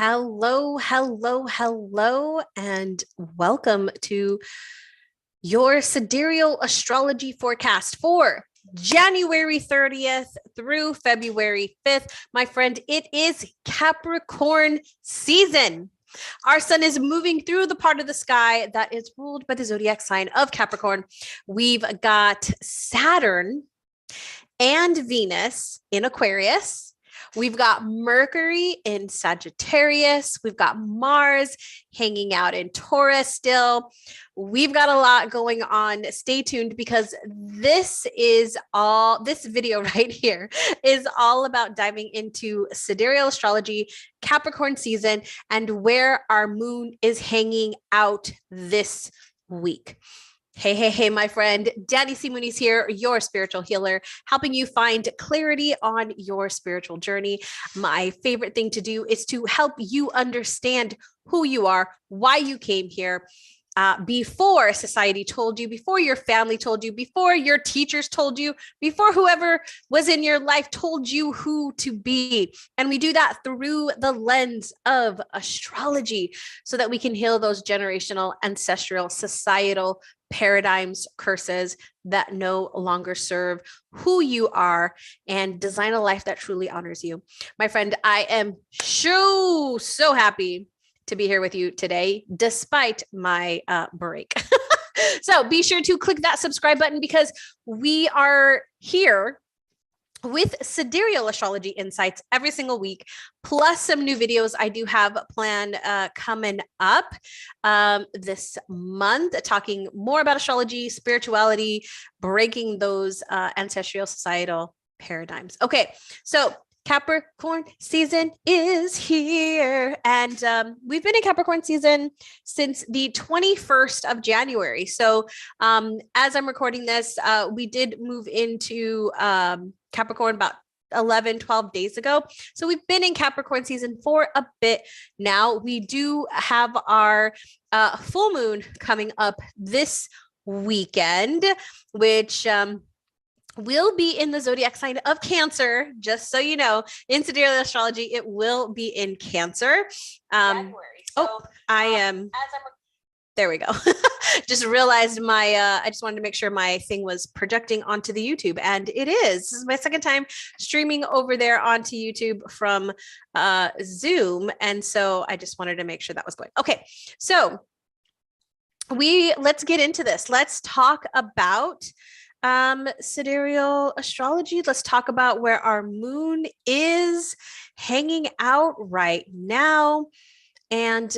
Hello, hello, hello, and welcome to your Sidereal Astrology forecast for January 30th through February 5th. My friend, it is Capricorn season. Our sun is moving through the part of the sky that is ruled by the zodiac sign of Capricorn. We've got Saturn and Venus in Aquarius. We've got Mercury in Sagittarius. We've got Mars hanging out in Taurus still. We've got a lot going on. Stay tuned because this video right here is all about diving into sidereal astrology, Capricorn season, and where our moon is hanging out this week. Hey, my friend. Danie Muniz here, your spiritual healer, helping you find clarity on your spiritual journey. My favorite thing to do is to help you understand who you are, why you came here, before society told you, before your family told you, before your teachers told you, before whoever was in your life told you who to be. And we do that through the lens of astrology so that we can heal those generational, ancestral, societal paradigms, curses that no longer serve who you are and design a life that truly honors you. My friend, I am so happy to be here with you today, despite my break. So be sure to click that subscribe button because we are here with sidereal astrology insights every single week, plus some new videos I do have planned coming up this month, talking more about astrology, spirituality, breaking those ancestral societal paradigms. Okay, so Capricorn season is here, and we've been in Capricorn season since the 21st of January. So as I'm recording this, we did move into Capricorn about 12 days ago. So we've been in Capricorn season for a bit now. We do have our full moon coming up this weekend, which will be in the zodiac sign of Cancer. Just so you know, in sidereal astrology, it will be in Cancer. January. So, I am. There we go. Just realized I just wanted to make sure my thing was projecting onto the YouTube, and it is. This is my second time streaming over there onto YouTube from Zoom, and so I just wanted to make sure that was going. Okay, so let's get into this. Let's talk about sidereal astrology. Let's talk about where our moon is hanging out right now, and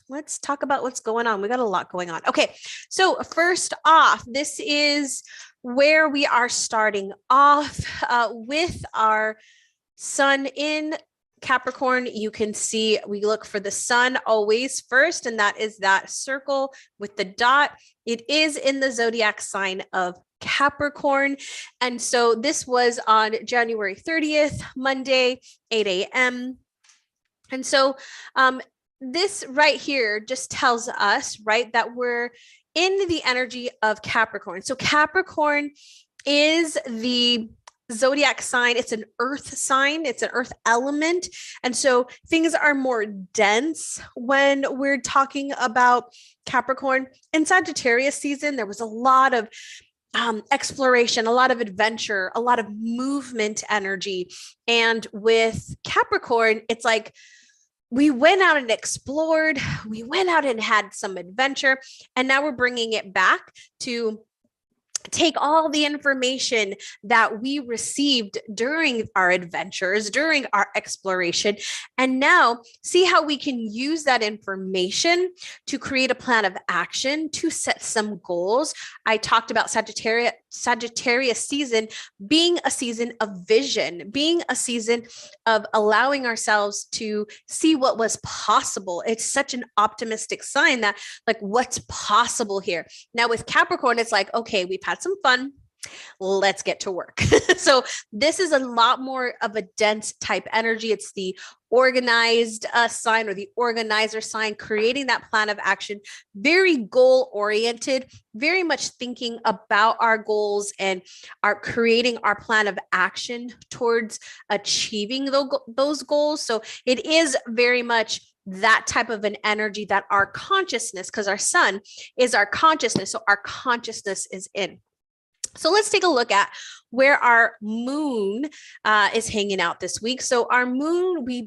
let's talk about what's going on. We got a lot going on. Okay, so first off, this is where we are starting off with our sun in Capricorn. You can see we look for the sun always first, and that is that circle with the dot. It is in the zodiac sign of Capricorn. And so this was on January 30th, Monday, 8 a.m. And so this right here just tells us, right, that we're in the energy of Capricorn. So Capricorn is the zodiac sign. It's an earth sign. It's an earth element. And so things are more dense when we're talking about Capricorn. In Sagittarius season, there was a lot of exploration, a lot of adventure, a lot of movement energy. And with Capricorn, it's like, we went out and explored, we went out and had some adventure, and now we're bringing it back to take all the information that we received during our adventures, during our exploration, and now see how we can use that information to create a plan of action, to set some goals. I talked about Sagittarius season being a season of vision, being a season of allowing ourselves to see what was possible. It's such an optimistic sign that, like, what's possible here. Now with Capricorn, it's like, okay, we've had some fun. Let's get to work. So this is a lot more of a dense type energy. It's the organized sign, or the organizer sign, creating that plan of action, very goal oriented, very much thinking about our goals and are creating our plan of action towards achieving those goals. So it is very much that type of an energy that our consciousness, because our sun is our consciousness. So our consciousness is in. So let's take a look at where our moon is hanging out this week. So our moon, we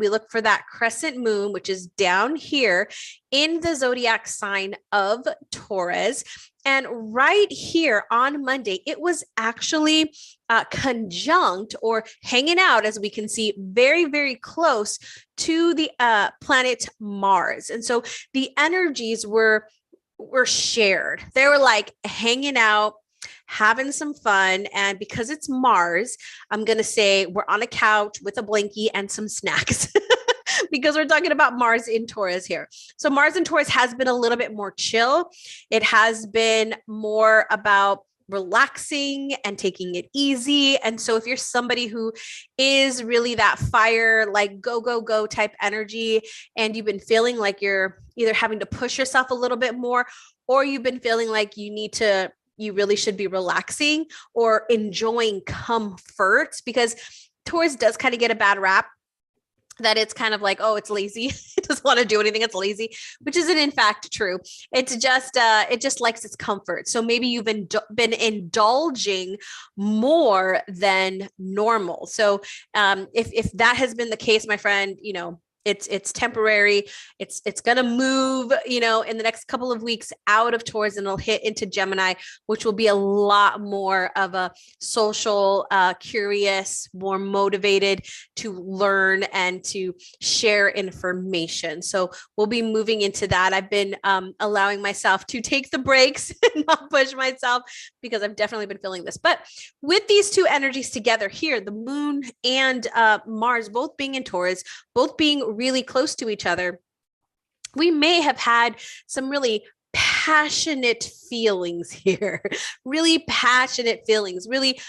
look for that crescent moon, which is down here in the zodiac sign of Taurus. And right here on Monday, it was actually conjunct or hanging out, as we can see, very, very close to the planet Mars. And so the energies were shared. They were like hanging out, having some fun. And because it's Mars, I'm going to say we're on a couch with a blankie and some snacks because we're talking about Mars in Taurus here. So Mars in Taurus has been a little bit more chill. It has been more about relaxing and taking it easy. And so if you're somebody who is really that fire, like go, go, go type energy, and you've been feeling like you're either having to push yourself a little bit more, or you've been feeling like you really should be relaxing or enjoying comfort, because Taurus does kind of get a bad rap that it's kind of like, oh, it's lazy. It doesn't want to do anything. It's lazy, which isn't in fact true. It's just, it just likes its comfort. So maybe you've been indulging more than normal. So if that has been the case, my friend, it's temporary. It's going to move, in the next couple of weeks out of Taurus, and it'll hit into Gemini, which will be a lot more of a social, curious, more motivated to learn and to share information. So we'll be moving into that. I've been allowing myself to take the breaks and not push myself, because I've definitely been feeling this. But with these two energies together here, the moon and Mars, both being in Taurus, both being really close to each other, we may have had some really passionate feelings here, really passionate feelings, really,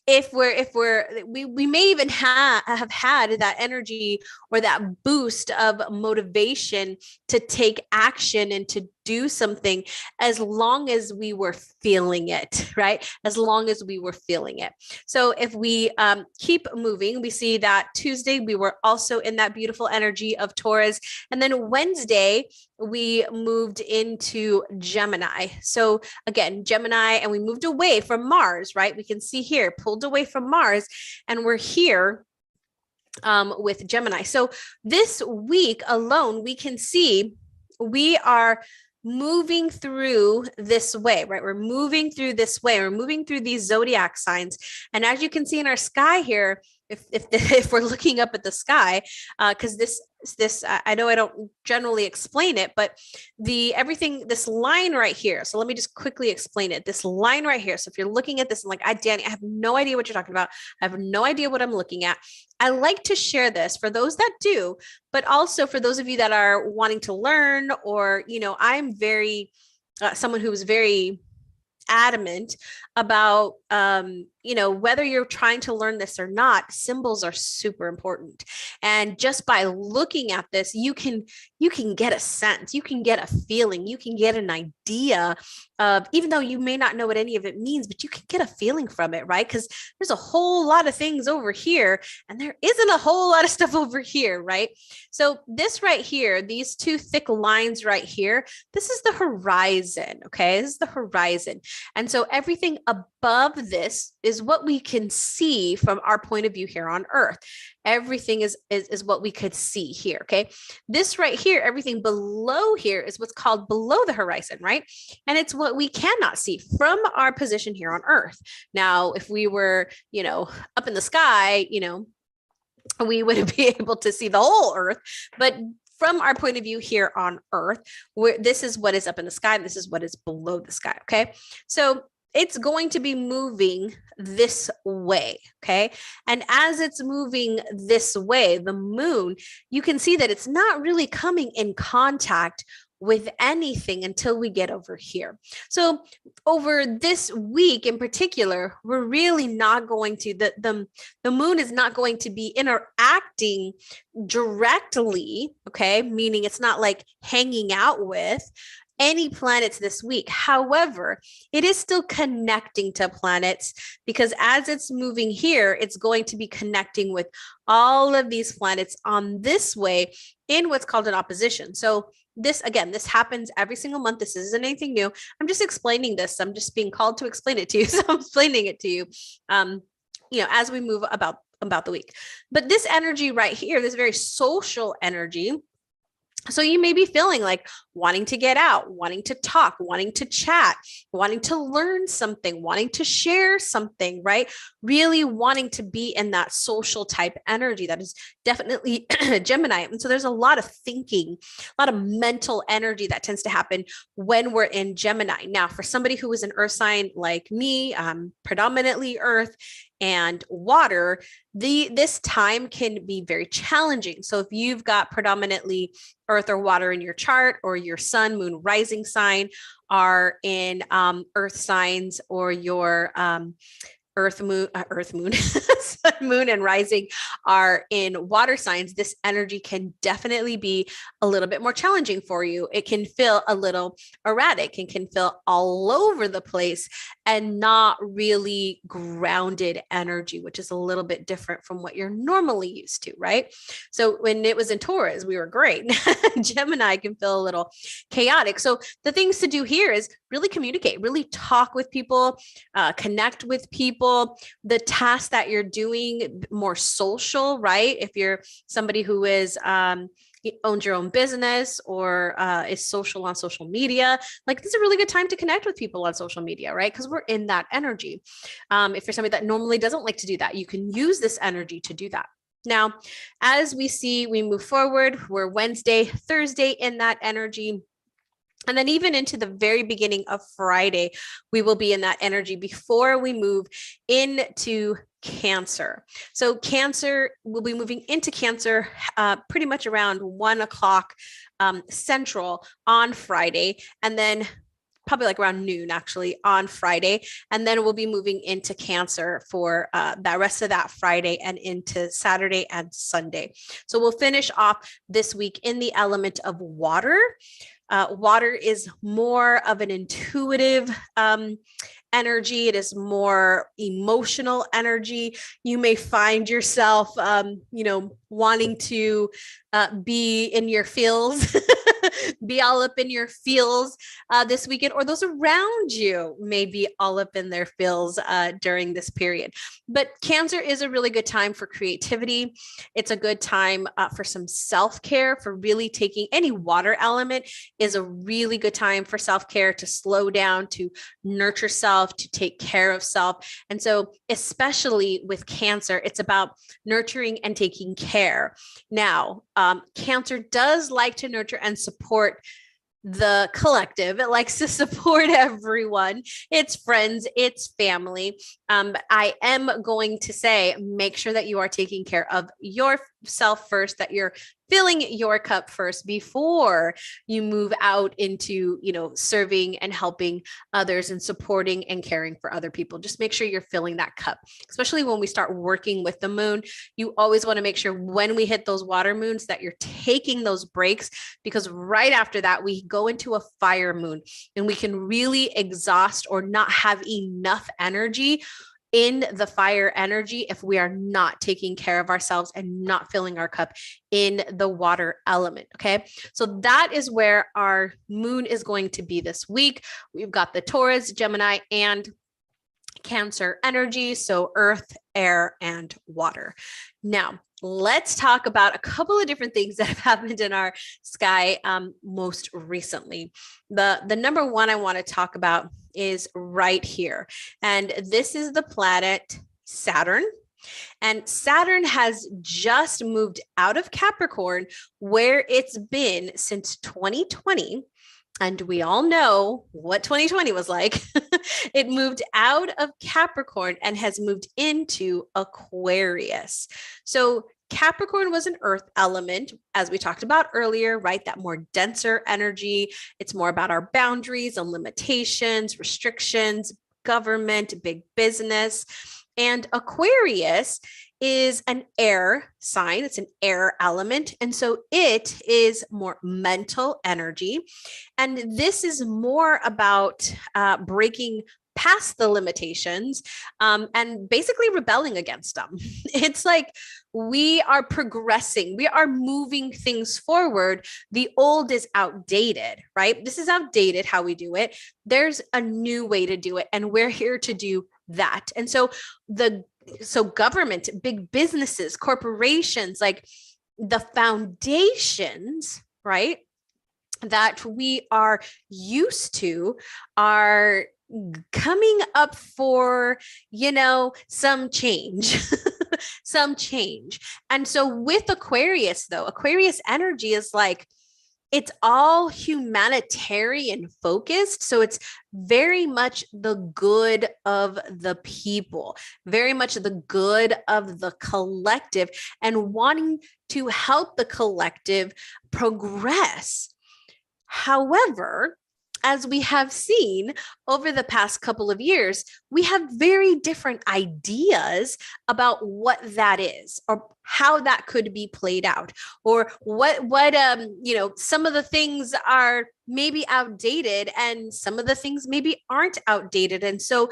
if we may even have had that energy or that boost of motivation to take action and to do something, as long as we were feeling it, right? As long as we were feeling it. So if we keep moving, we see that Tuesday, we were also in that beautiful energy of Taurus. And then Wednesday, we moved into Gemini. So again, Gemini, and we moved away from Mars, right? We can see here, pulled away from Mars, and we're here with Gemini. So this week alone, we can see we are moving through this way, right? We're moving through this way. We're moving through these zodiac signs. And as you can see in our sky here, if we're looking up at the sky, because this I know I don't generally explain it, but this line right here. So let me just quickly explain it. This line right here. So if you're looking at this and like, Danie, I have no idea what you're talking about. I have no idea what I'm looking at. I like to share this for those that do, but also for those of you that are wanting to learn, or, I'm very, someone who is very adamant about, whether you're trying to learn this or not, symbols are super important. And just by looking at this, you can get a sense, you can get a feeling, you can get an idea of, even though you may not know what any of it means, but you can get a feeling from it, right? Because there's a whole lot of things over here, and there isn't a whole lot of stuff over here, right? So this right here, these two thick lines right here, this is the horizon, okay? This is the horizon. And so everything above this is what we can see from our point of view here on Earth. Everything is what we could see here, okay? This right here, everything below here is what's called below the horizon, right? And it's what we cannot see from our position here on Earth. Now, if we were, up in the sky, we wouldn't be able to see the whole Earth, but from our point of view here on Earth, this is what is up in the sky, and this is what is below the sky, okay? So it's going to be moving this way, okay? And as it's moving this way, the moon, you can see that it's not really coming in contact with anything until we get over here. So over this week in particular, we're really not going to, the moon is not going to be interacting directly, okay? Meaning it's not like hanging out with any planets this week. However, it is still connecting to planets because as it's moving here, it's going to be connecting with all of these planets on this way in what's called an opposition. So this, again, this happens every single month. This isn't anything new. I'm just explaining this. I'm just being called to explain it to you. So I'm explaining it to you, as we move about the week. But this energy right here, this very social energy, so you may be feeling like wanting to get out, wanting to talk, wanting to chat, wanting to learn something, wanting to share something, right? Really wanting to be in that social type energy. That is definitely Gemini. And so there's a lot of thinking, a lot of mental energy that tends to happen when we're in Gemini. Now, for somebody who is an earth sign like me, predominantly earth and water, this time can be very challenging. So if you've got predominantly earth or water in your chart, or your sun, moon, rising sign are in earth signs, or your moon, sun, moon, and rising are in water signs, this energy can definitely be a little bit more challenging for you. It can feel a little erratic and can feel all over the place and not really grounded energy, which is a little bit different from what you're normally used to, right? So when it was in Taurus, we were great. Gemini can feel a little chaotic. So the things to do here is really communicate, really talk with people, connect with people. The task that you're doing, more social, right? If you're somebody who is owns your own business or is social on social media, like this is a really good time to connect with people on social media, right? Because we're in that energy. If you're somebody that normally doesn't like to do that, you can use this energy to do that. Now, as we move forward, we're Wednesday, Thursday in that energy. And then even into the very beginning of Friday, we will be in that energy before we move into Cancer. So Cancer will be moving into Cancer pretty much around 1 o'clock Central on Friday. And then probably like around noon actually on Friday. And then we'll be moving into Cancer for that rest of that Friday and into Saturday and Sunday. So we'll finish off this week in the element of water. Water is more of an intuitive energy. It is more emotional energy. You may find yourself, wanting to be in your feels, be all up in your feels this weekend, or those around you may be all up in their feels during this period. But Cancer is a really good time for creativity. It's a good time for some self-care, for really taking any water element is a really good time for self-care, to slow down, to nurture self, to take care of self. And so especially with Cancer, it's about nurturing and taking care. Now, Cancer does like to nurture and support the collective. It likes to support everyone, its friends, its family. I am going to say, make sure that you are taking care of yourself first, that you're filling your cup first before you move out into, serving and helping others and supporting and caring for other people. Just make sure you're filling that cup, especially when we start working with the moon. You always want to make sure when we hit those water moons that you're taking those breaks, because right after that, we go into a fire moon and we can really exhaust or not have enough energy in the fire energy if we are not taking care of ourselves and not filling our cup in the water element. Okay. So that is where our moon is going to be this week. We've got the Taurus, Gemini, and Cancer energy. So earth, air, and water. Now, let's talk about a couple of different things that have happened in our sky most recently. The number one I want to talk about is right here. And this is the planet Saturn. And Saturn has just moved out of Capricorn, where it's been since 2020. And we all know what 2020 was like. It moved out of Capricorn and has moved into Aquarius. So Capricorn was an earth element, as we talked about earlier, right? That more denser energy. It's more about our boundaries and limitations, restrictions, government, big business. And Aquarius is an air sign. It's an air element. And so it is more mental energy. And this is more about breaking past the limitations and basically rebelling against them. It's like we are progressing, we are moving things forward. The old is outdated, right? This is outdated how we do it. There's a new way to do it, and we're here to do that. And so government, big businesses, corporations, like the foundations, right, that we are used to are coming up for, some change. Some change. And so with Aquarius, though, Aquarius energy is like, it's all humanitarian focused. So it's very much the good of the people, very much the good of the collective, and wanting to help the collective progress. However, as we have seen over the past couple of years, we have very different ideas about what that is, or how that could be played out, or what some of the things are maybe outdated and some of the things maybe aren't outdated. And so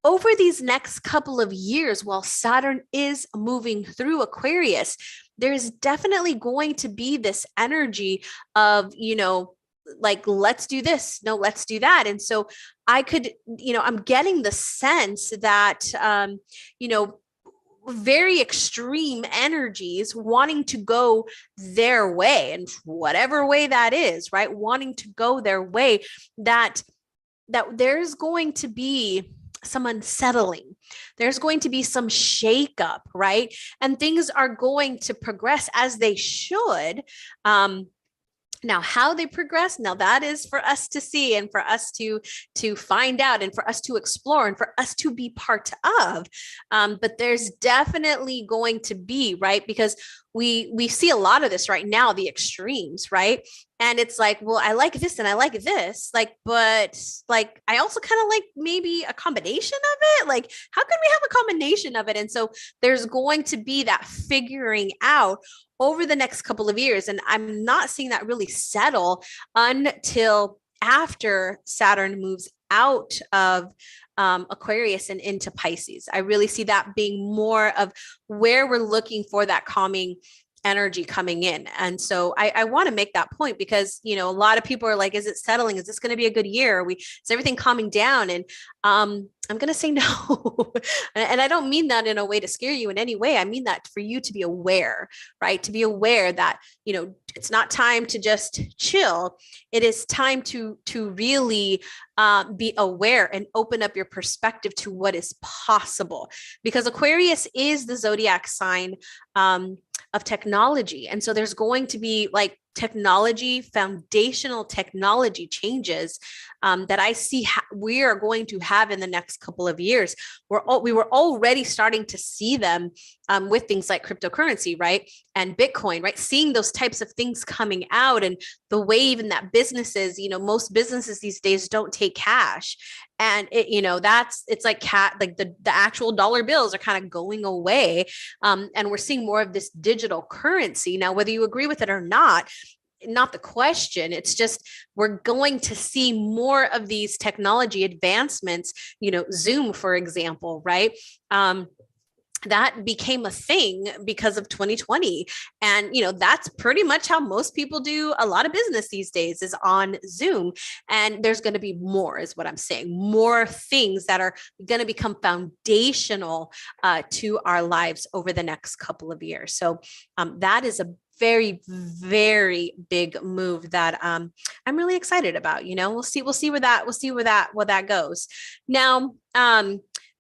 over these next couple of years, while Saturn is moving through Aquarius, there's definitely going to be this energy of, like, let's do this, no, let's do that. And so I'm getting the sense that very extreme energies wanting to go their way, and whatever way that is, right, wanting to go their way, that there's going to be some unsettling, there's going to be some shakeup, right, and things are going to progress as they should. Now, how they progress, now that is for us to see, and for us to find out, and for us to explore, and for us to be part of. But there's definitely going to be, right, because we see a lot of this right now, the extremes, right? And it's like, well, I like this and I like this, like, but like, I also kind of like maybe a combination of it. Like, how can we have a combination of it? And so there's going to be that figuring out over the next couple of years. And I'm not seeing that really settle until after Saturn moves out of Aquarius and into Pisces. I really see that being more of where we're looking for that calming energy coming in. And so I want to make that point, because, a lot of people are like, is it settling? Is this going to be a good year? Is everything calming down? And I'm going to say no. And I don't mean that in a way to scare you in any way. I mean that for you to be aware, right? To be aware that, it's not time to just chill. It is time to really be aware and open up your perspective to what is possible, because Aquarius is the zodiac sign of technology. And so there's going to be like foundational technology changes that I see we are going to have in the next couple of years. We were already starting to see them with things like cryptocurrency, right? And Bitcoin, right? Seeing those types of things coming out, and the way even that businesses, most businesses these days don't take cash. And it's like the actual dollar bills are kind of going away. And we're seeing more of this digital currency. Now, whether you agree with it or not the question. It's just, we're going to see more of these technology advancements, Zoom, for example, right? That became a thing because of 2020. And, that's pretty much how most people do a lot of business these days, is on Zoom. And there's going to be more, is what I'm saying, more things that are going to become foundational to our lives over the next couple of years. So that is a very, very big move that I'm really excited about. We'll see where that goes. Now,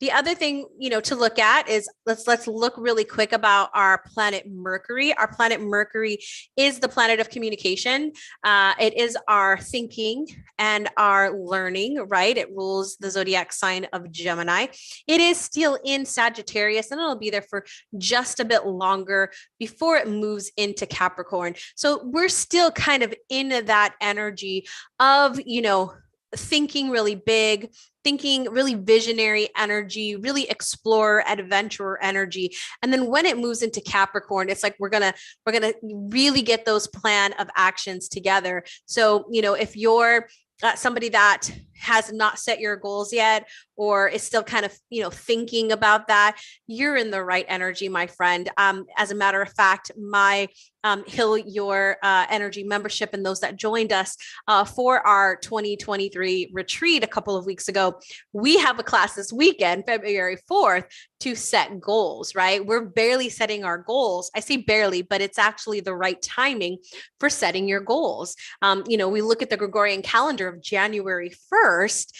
The other thing, to look at is let's look really quick about our planet Mercury. Our planet Mercury is the planet of communication. It is our thinking and our learning, right? It rules the zodiac sign of Gemini. It is still in Sagittarius, and it'll be there for just a bit longer before it moves into Capricorn. So we're still kind of in that energy of, thinking really big, thinking really visionary energy, really explorer, adventurer energy. And then when it moves into Capricorn, it's like we're gonna really get those plan of actions together. So, if you're somebody that has not set your goals yet, or is still kind of, thinking about that, you're in the right energy, my friend. As a matter of fact, my Heal Your Energy membership and those that joined us for our 2023 retreat a couple of weeks ago, we have a class this weekend, February 4th, to set goals, right? We're barely setting our goals. I say barely, but it's actually the right timing for setting your goals. We look at the Gregorian calendar of January 1st.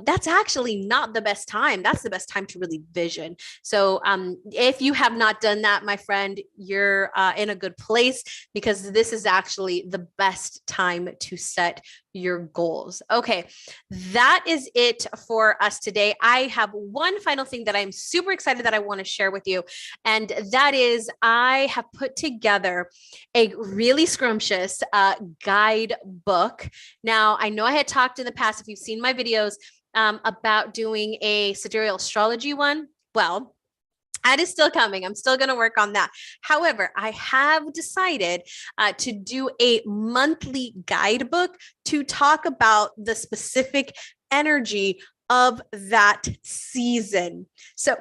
That's actually not the best time. That's the best time to really vision. So if you have not done that, my friend, you're in a good place, because this is actually the best time to set your goals. Okay, that is it for us today. I have one final thing that I'm super excited that I want to share with you. And that is, I have put together a really scrumptious guidebook. Now, I know I had talked in the past, if you've seen my videos, about doing a sidereal astrology one. Well, that is still coming. I'm still going to work on that. However, I have decided to do a monthly guidebook to talk about the specific energy of that season. So,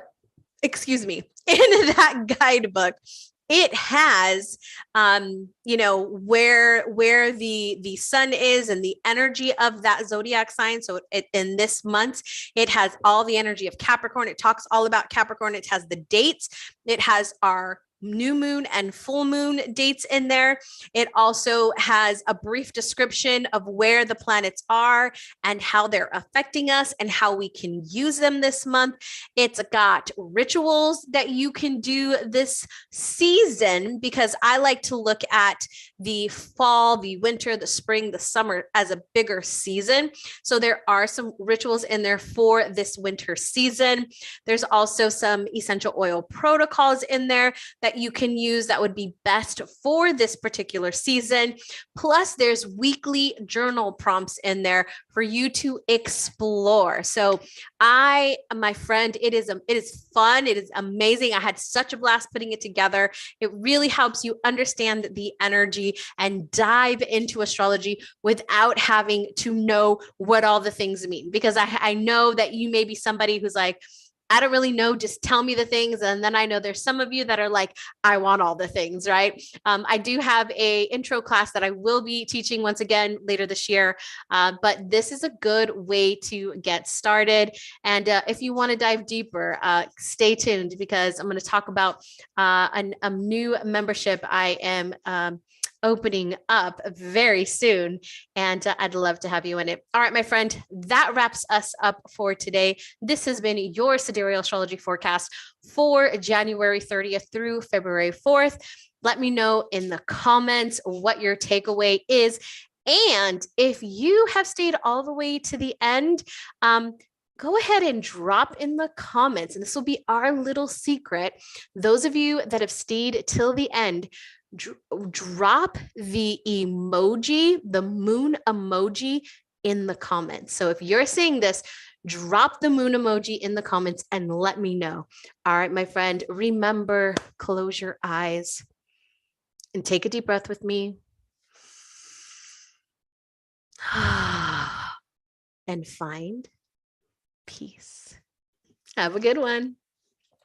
excuse me, in that guidebook, it has, where the sun is and the energy of that zodiac sign. So in this month, it has all the energy of Capricorn. It talks all about Capricorn. It has the dates. It has our new moon and full moon dates in there. It also has a brief description of where the planets are and how they're affecting us and how we can use them this month. It's got rituals that you can do this season, because I like to look at the fall, the winter, the spring, the summer as a bigger season. So there are some rituals in there for this winter season. There's also some essential oil protocols in there that you can use that would be best for this particular season. Plus, there's weekly journal prompts in there for you to explore. So my friend, it is fun. It is amazing. I had such a blast putting it together. It really helps you understand the energy and dive into astrology without having to know what all the things mean. Because I know that you may be somebody who's like, I don't really know, just tell me the things. And then I know there's some of you that are like, I want all the things, right? I do have a intro class that I will be teaching once again later this year. But this is a good way to get started. And if you want to dive deeper, stay tuned, because I'm going to talk about a new membership I am opening up very soon, and I'd love to have you in it. All right, my friend, that wraps us up for today. This has been your Sidereal Astrology forecast for January 30th through February 4th. Let me know in the comments what your takeaway is. And if you have stayed all the way to the end, go ahead and drop in the comments, and this will be our little secret. Those of you that have stayed till the end, drop the emoji, the moon emoji, in the comments. So if you're seeing this, drop the moon emoji in the comments and let me know. All right, my friend, remember, close your eyes and take a deep breath with me. And find peace. Have a good one.